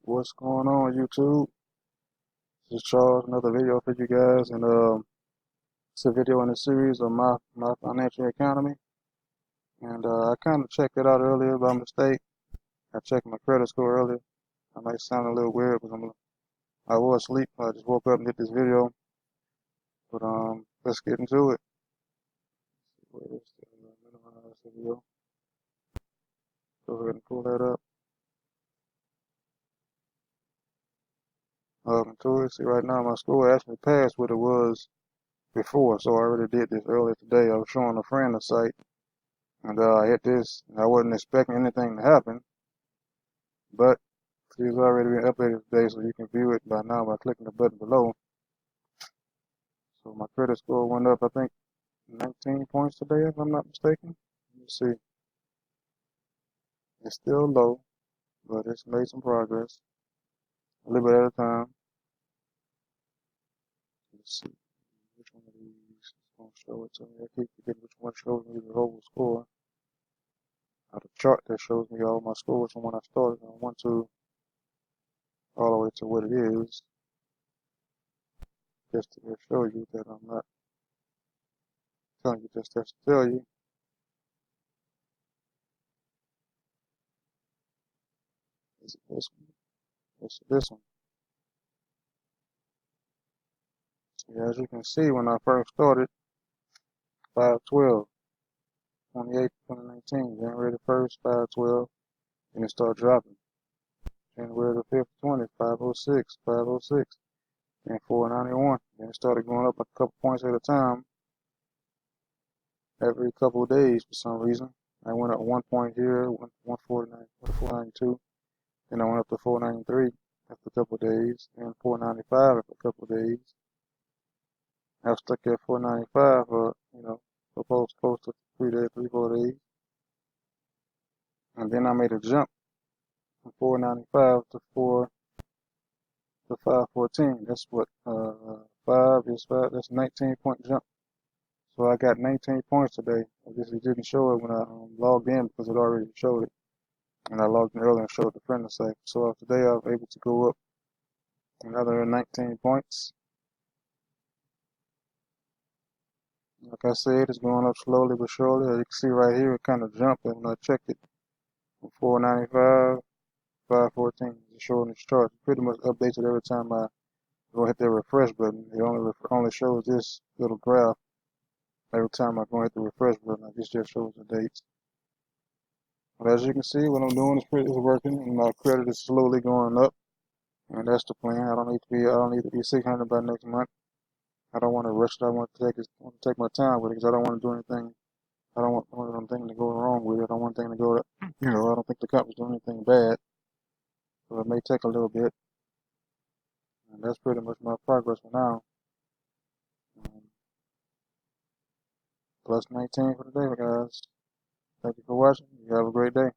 What's going on, YouTube? This is Charles, another video for you guys, and it's a video in a series of my financial economy. And I kind of checked it out earlier by mistake. I checked my credit score earlier. I might sound a little weird because I was asleep. I just woke up and did this video, but let's get into it. Where is the minimize the video? Go ahead and pull that up. To it. See, right now my score actually passed what it was before, so I already did this earlier today. I was showing a friend the site. And I hit this, and I wasn't expecting anything to happen, but it's already been updated today, so you can view it by now by clicking the button below. So my credit score went up, I think, 19 points today, if I'm not mistaken. Let me see. It's still low, but it's made some progress. A little bit at a time. Let's see. Which one of these is going to show it to me? I keep forgetting which one shows me the whole score. I have a chart that shows me all my scores from when I started. I want to all the way to what it is, just to show you that I'm not telling you just to tell you. Is it this one? It's this one. See, as you can see, when I first started, 5/12, 2019, January the 1st, 5/12, and it started dropping. January the 5th, 20, 506, 506, and 491. Then it started going up a couple points at a time every couple of days for some reason. I went up 1 point here, 149, 492. Then I went up to 493 after a couple of days, and 495 after a couple of days. I was stuck at 495 for, for close to 3 days, 4 days. And then I made a jump from 495 to 514. That's what, 5, that's 19 point jump. So I got 19 points today. I guess it didn't show it when I logged in because it already showed it. And I logged in earlier and showed the friend site. So today I was able to go up another 19 points. Like I said, it's going up slowly but surely. As you can see right here, it kind of jumped. And when I checked it from 495, 514, it's showing its chart. It pretty much updates it every time I go hit the refresh button. It only shows this little graph every time I go hit the refresh button. This just shows the dates. But as you can see, what I'm doing is working, and my credit is slowly going up, and that's the plan. I don't need to be 600 by next month. I don't want to rush it. I want to take my time with it because I don't want to do anything. I don't want one of them things to go wrong with it. I don't want anything to go, I don't think the company's doing anything bad. So it may take a little bit. And that's pretty much my progress for now. Plus 19 for today, guys. Thank you for watching. You have a great day.